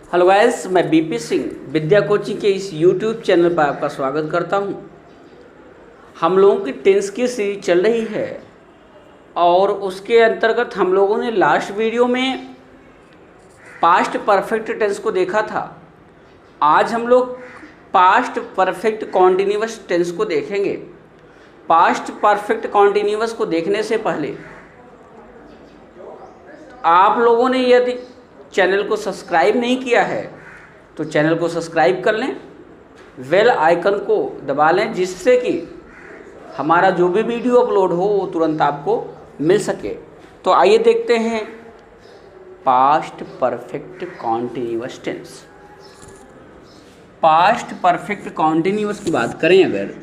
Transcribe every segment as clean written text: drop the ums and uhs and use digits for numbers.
Hello guys, मैं BP Singh विद्या coaching के इस यूट्यूब चैनल पर आपका स्वागत करता हूं। हम लोगों की टेंस की सीरीज चल रही है और उसके अंतर्गत हम लोगों ने लास्ट वीडियो में पास्ट परफेक्ट टेंस को देखा था। आज हम लोग पास्ट परफेक्ट कॉन्टिन्यूअस टेंस को देखेंगे। पास्ट परफेक्ट कॉन्टिन्यूअस को देखने से पहले आप लोगों ने यदि चैनल को सब्सक्राइब नहीं किया है तो चैनल को सब्सक्राइब कर लें, बेल आइकन को दबा लें, जिससे कि हमारा जो भी वीडियो अपलोड हो वो तुरंत आपको मिल सके। तो आइए देखते हैं past perfect continuous tense. Past perfect continuous की बात करें अगर,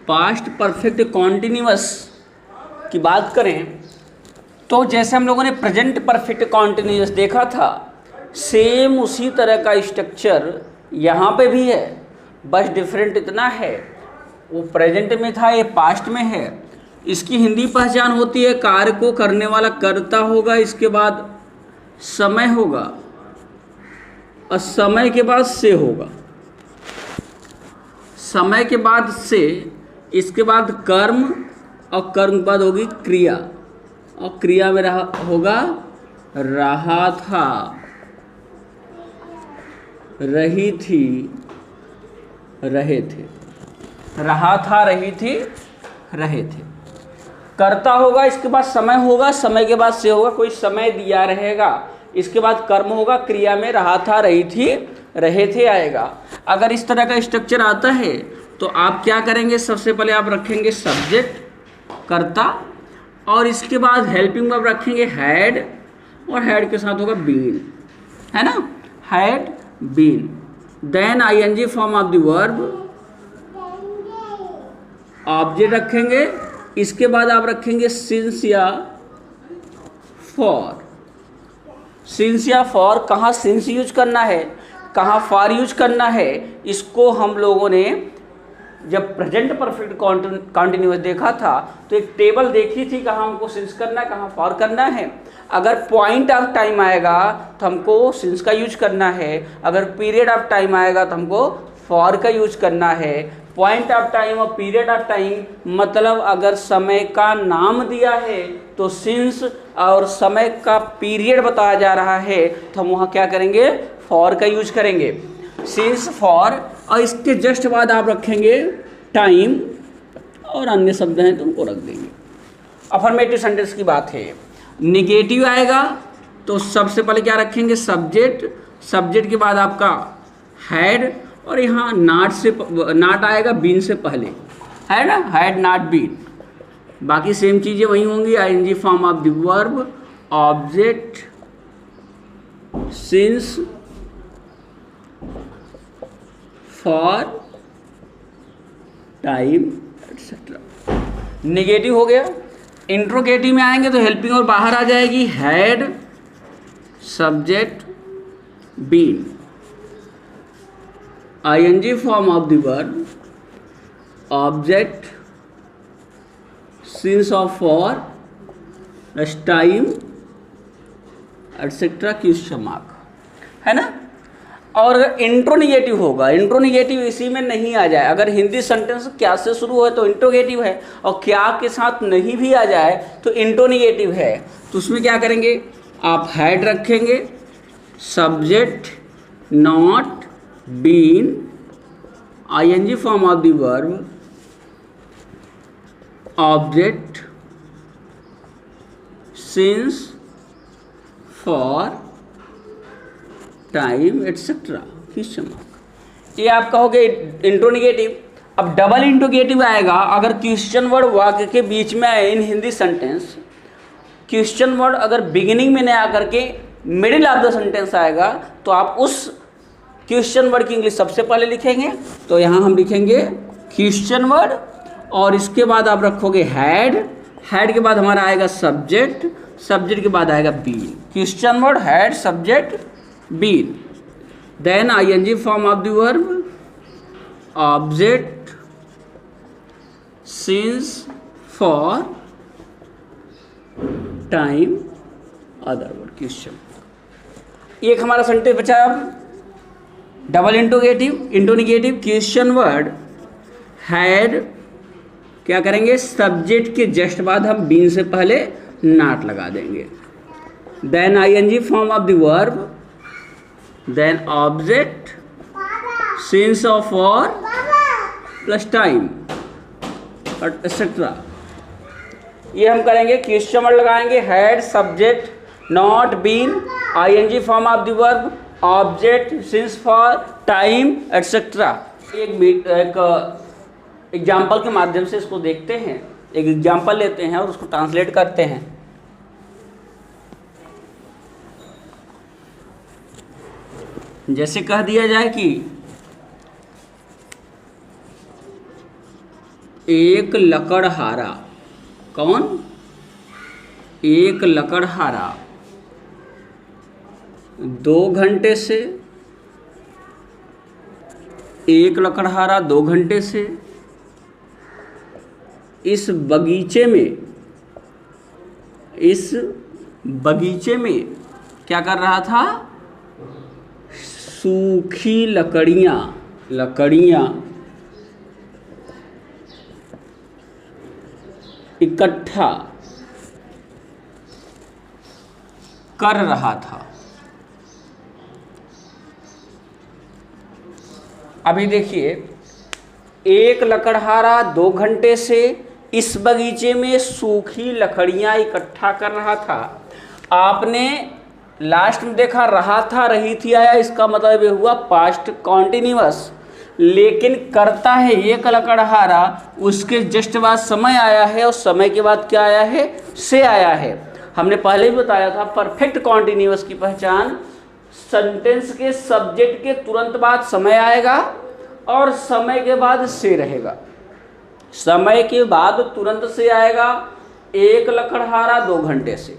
पास्ट परफेक्ट कॉन्टिन्यूअस की बात करें तो जैसे हम लोगों ने प्रेजेंट परफेक्ट कॉन्टिन्यूअस देखा था, सेम उसी तरह का स्ट्रक्चर यहाँ पे भी है। बस डिफरेंट इतना है, वो प्रेजेंट में था, ये पास्ट में है। इसकी हिंदी पहचान होती है कार्य को करने वाला कर्ता होगा, इसके बाद समय होगा और समय के बाद से होगा, समय के बाद से, इसके बाद कर्म और कर्म के बाद होगी क्रिया और क्रिया में होगा रहा था, रही थी, रहे थे। रहा था, रही थी, रहे थे। कर्ता होगा, इसके बाद समय होगा, समय के बाद से होगा, कोई समय दिया रहेगा, इसके बाद कर्म होगा, क्रिया में रहा था, रही थी, रहे थे आएगा। अगर इस तरह का स्ट्रक्चर आता है तो आप क्या करेंगे, सबसे पहले आप रखेंगे सब्जेक्ट कर्ता और इसके बाद हेल्पिंग वर्ब रखेंगे हैड और हैड के साथ होगा बीन, है ना, had been. Then ING form of the verb, object रखेंगे, इसके बाद आप रखेंगे सिंस या फॉर। सिंस या फॉर, कहाँ सिंस यूज करना है, कहाँ फॉर यूज करना है, इसको हम लोगों ने जब प्रेजेंट परफेक्ट कॉन्टिन्यूअस देखा था तो एक टेबल देखी थी, कहाँ हमको सिंस करना है, कहाँ फॉर करना है। अगर पॉइंट ऑफ टाइम आएगा तो हमको सिंस का यूज करना है, अगर पीरियड ऑफ टाइम आएगा तो हमको फॉर का यूज करना है। पॉइंट ऑफ टाइम और पीरियड ऑफ टाइम मतलब अगर समय का नाम दिया है तो सिंस, और समय का पीरियड बताया जा रहा है तो हम वहाँ क्या करेंगे, फॉर का यूज करेंगे, सिंस फॉर। और इसके जस्ट बाद आप रखेंगे टाइम और अन्य शब्द हैं तो उनको रख देंगे। अफर्मेटिव सेंटेंस की बात है। निगेटिव आएगा तो सबसे पहले क्या रखेंगे, सब्जेक्ट, सब्जेक्ट के बाद आपका हैड और यहाँ नॉट से, नॉट आएगा बीन से पहले, है ना, हैड नॉट बीन। बाकी सेम चीज़ें वही होंगी, I N G form of the verb, object, since, for, time etcetera. Negative हो गया। इंट्रोगेटिव में आएंगे तो हेल्पिंग और बाहर आ जाएगी, had, subject, been, ING form of the verb, object, since of for, time etcetera, question mark, है ना। और इंट्रोनिगेटिव होगा, इंट्रोनिगेटिव इसी में नहीं आ जाए। अगर हिंदी सेंटेंस क्या से शुरू है तो इंट्रोगेटिव है, और क्या के साथ नहीं भी आ जाए तो इंट्रोनिगेटिव है। तो उसमें क्या करेंगे, आप हैड रखेंगे, subject, not, been, ING form of the verb, object, since, for, time etcetera, question mark. ये आप कहोगे इंट्रोनिगेटिव। अब डबल इंट्रोगेटिव आएगा अगर क्वेश्चन वर्ड वाक्य के बीच में आए। इन हिंदी सेंटेंस क्वेश्चन वर्ड अगर बिगिनिंग में नहीं आकर के मिडिल ऑफ द सेंटेंस आएगा तो आप उस क्वेश्चन वर्ड की इंग्लिश सबसे पहले लिखेंगे। तो यहाँ हम लिखेंगे क्वेश्चन वर्ड और इसके बाद आप रखोगे हैड, हैड के बाद हमारा आएगा सब्जेक्ट, सब्जेक्ट के बाद आएगा been. Question word, had, subject, been. Then ING form of the verb, object, since for time other word question. एक हमारा सेंटेंस बचा अब double interrogative question word had, क्या करेंगे, सब्जेक्ट के जस्ट बाद हम बीन से पहले नॉट लगा देंगे, then ING form of the verb, then object, since of और प्लस टाइम एक्सेट्रा। ये हम करेंगे, क्वेश्चन वर्ड लगाएंगे, had, subject, not, been, ING form of the verb, object, since for, time etcetera. एक एग्जाम्पल के माध्यम से इसको देखते हैं, एक एग्जाम्पल लेते हैं और उसको ट्रांसलेट करते हैं। जैसे कह दिया जाए कि एक लकड़हारा, कौन, एक लकड़हारा 2 घंटे से, एक लकड़हारा 2 घंटे से इस बगीचे में क्या कर रहा था, सूखी लकड़ियाँ इकट्ठा कर रहा था। अभी देखिए, एक लकड़हारा 2 घंटे से इस बगीचे में सूखी लकड़ियां इकट्ठा कर रहा था। आपने लास्ट में देखा रहा था, रही थी आया, इसका मतलब ये हुआ पास्ट कॉन्टिन्यूअस। लेकिन करता है एक लकड़हारा, उसके जस्ट बाद समय आया है और समय के बाद क्या आया है, से आया है। हमने पहले भी बताया था परफेक्ट कॉन्टिन्यूअस की पहचान, सेंटेंस के सब्जेक्ट के तुरंत बाद समय आएगा और समय के बाद से रहेगा। समय के बाद तुरंत से आएगा, एक लकड़हारा 2 घंटे से।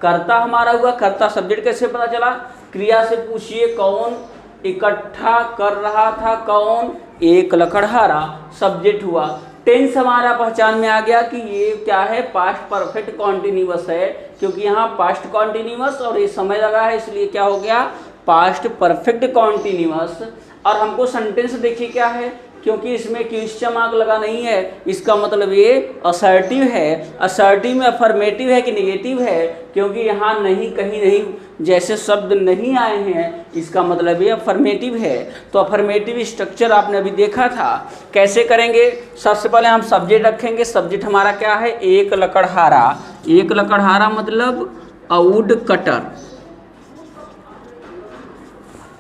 कर्ता हमारा हुआ, कर्ता सब्जेक्ट कैसे पता चला, क्रिया से पूछिए कौन इकट्ठा कर रहा था, कौन, एक लकड़हारा, सब्जेक्ट हुआ। टेंस हमारा पहचान में आ गया कि ये क्या है, पास्ट परफेक्ट कॉन्टिन्यूअस है, क्योंकि यहाँ पास्ट कॉन्टिन्यूअस और ये समय लगा है, इसलिए क्या हो गया, पास्ट परफेक्ट कॉन्टिन्यूअस। और हमको सेंटेंस देखिए क्या है, क्योंकि इसमें क्वेश्चन मार्क लगा नहीं है, इसका मतलब ये असर्टिव है। असर्टिव में अफर्मेटिव है कि नेगेटिव है, क्योंकि यहाँ नहीं, कहीं नहीं जैसे शब्द नहीं आए हैं, इसका मतलब ये अफर्मेटिव है। तो अफर्मेटिव स्ट्रक्चर आपने अभी देखा था, कैसे करेंगे। सबसे पहले हम सब्जेक्ट रखेंगे, सब्जेक्ट हमारा क्या है, एक लकड़हारा। एक लकड़हारा मतलब would cutter,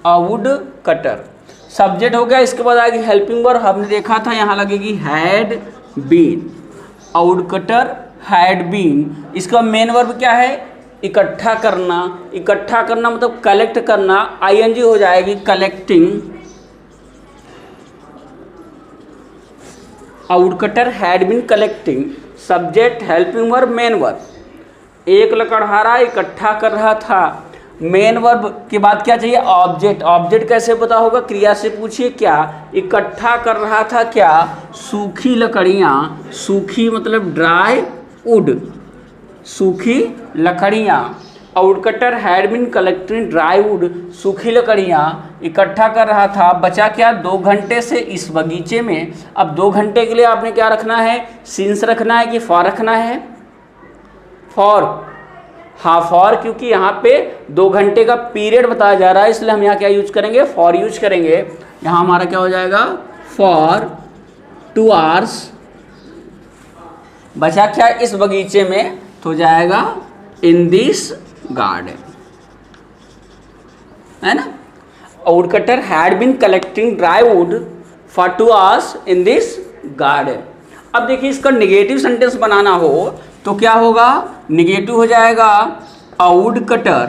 wood cutter subject हो गया। इसके बाद आएगी हेल्पिंग वर्ब, हमने देखा था यहाँ लगेगी had been, wood cutter had been. इसका मेन वर्ब क्या है, इकट्ठा करना। इकट्ठा करना मतलब कलेक्ट करना, आईएनजी हो जाएगी collecting. Wood cutter had been collecting, subject helping verb main verb. एक लकड़हारा इकट्ठा कर रहा था, मेन वर्ब के बाद क्या चाहिए, ऑब्जेक्ट। ऑब्जेक्ट कैसे पता होगा, क्रिया से पूछिए क्या, इकट्ठा कर रहा था क्या, सूखी लकड़ियाँ। सूखी मतलब ड्राई वुड, सूखी लकड़ियाँ। Wood cutter had been collecting dry wood, सूखी लकड़ियाँ इकट्ठा कर रहा था। बचा क्या, 2 घंटे से इस बगीचे में। अब 2 घंटे के लिए आपने क्या रखना है, सिंस रखना है कि फॉर रखना है, फॉर। हाँ फॉर, क्योंकि यहाँ पे 2 घंटे का पीरियड बताया जा रहा है, इसलिए हम यहाँ क्या यूज करेंगे, फॉर यूज करेंगे। यहाँ हमारा क्या हो जाएगा, फॉर 2 आवर्स। बचा क्या इस बगीचे में, तो हो जाएगा इन दिस गार्डन, है ना। Wood cutter had been collecting dry wood for 2 hours in this garden. अब देखिए, इसका नेगेटिव सेंटेंस बनाना हो तो क्या होगा, नेगेटिव हो जाएगा wood cutter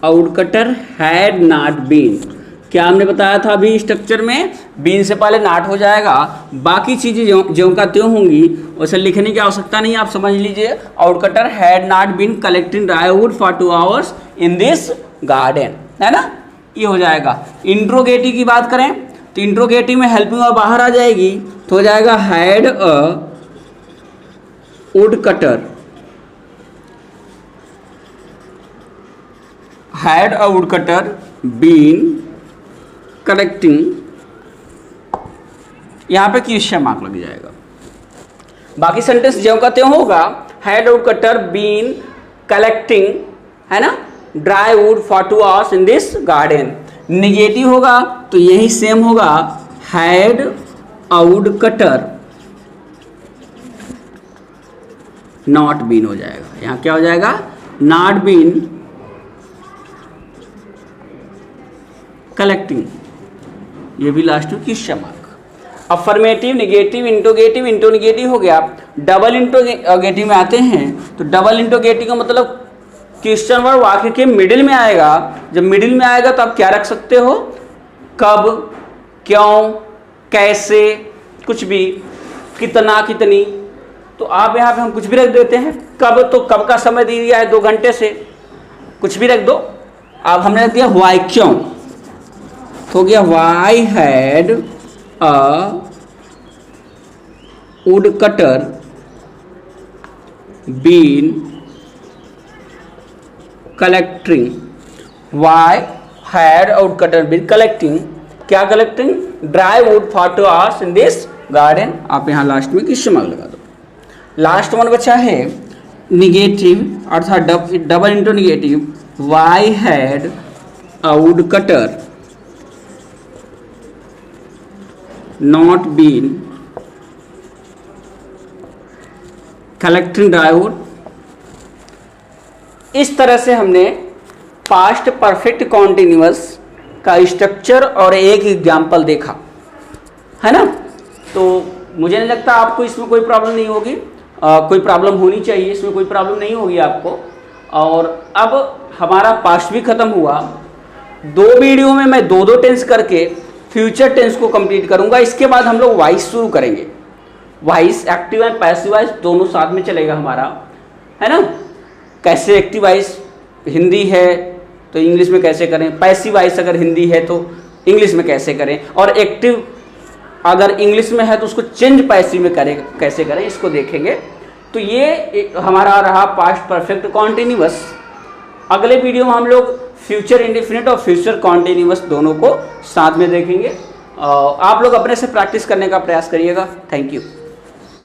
wood cutter had not been. क्या हमने बताया था अभी स्ट्रक्चर में, बीन से पहले नॉट हो जाएगा, बाकी चीजें ज्यों का त्यों होंगी, उसे लिखने की आवश्यकता नहीं, आप समझ लीजिए। Wood cutter had not been collecting dry wood for 2 hours in this garden, है ना। ये हो जाएगा। इंट्रोगेटिव की बात करें तो इंट्रोगेटिव में हेल्पिंग और बाहर आ जाएगी तो हो जाएगा had a wood cutter, had a wood cutter been collecting, यहां पे क्वेश्चन मार्क लग जाएगा। बाकी सेंटेंस ज्यों का त्यों होगा, had a wood cutter been collecting, है ना, dry wood for 2 hours in this garden. Negative होगा तो यही सेम होगा, had a wood cutter not been हो जाएगा। यहां क्या हो जाएगा, नॉट बीन कलेक्टिंग, ये भी लास्ट में question mark. Affirmative, negative, interrogative, interronegative हो गया। डबल इंट्रोगेटिव में आते हैं तो डबल इंट्रोगेटिव का मतलब क्वेश्चन वर्ड वाक्य के मिडिल में आएगा। जब मिडिल में आएगा तो आप क्या रख सकते हो, कब, क्यों, कैसे, कुछ भी, कितना, कितनी। तो आप यहाँ पे हम कुछ भी रख देते हैं। कब, तो कब का समय दे दिया है 2 घंटे से, कुछ भी रख दो। अब हमने रख दिया वाई, क्यों, तो हो गया why had a wood cutter been collecting, why had a wood cutter been collecting, क्या collecting, dry wood for 2 hours in this garden. आप यहाँ लास्ट में क्वेश्चन मार्क लगा दो। लास्ट वन बचा है निगेटिव अर्थात double into negative, why had a wood cutter not been collecting dry wood. इस तरह से हमने पास्ट परफेक्ट कॉन्टिन्यूअस का स्ट्रक्चर और एक एग्जाम्पल देखा, है ना। तो मुझे नहीं लगता आपको इसमें कोई प्रॉब्लम नहीं होगी, कोई प्रॉब्लम होनी चाहिए, इसमें कोई प्रॉब्लम नहीं होगी आपको। और अब हमारा पास्ट भी खत्म हुआ। 2 वीडियो में मैं 2 टेंस करके फ्यूचर टेंस को कंप्लीट करूंगा। इसके बाद हम लोग वॉइस शुरू करेंगे। Voice active and passive voice दोनों साथ में चलेगा हमारा, है ना। कैसे एक्टिव वॉइस हिंदी है तो इंग्लिश में कैसे करें, पैसिव वॉइस अगर हिंदी है तो इंग्लिश में कैसे करें, और एक्टिव अगर इंग्लिश में है तो उसको चेंज पैसिव में करें, कैसे करें, इसको देखेंगे। तो ये हमारा रहा पास्ट परफेक्ट कॉन्टिन्यूअस। अगले वीडियो में हम लोग फ्यूचर इंडेफिनिट और फ्यूचर कॉन्टिन्यूअस दोनों को साथ में देखेंगे। आप लोग अपने से प्रैक्टिस करने का प्रयास करिएगा। Thank you.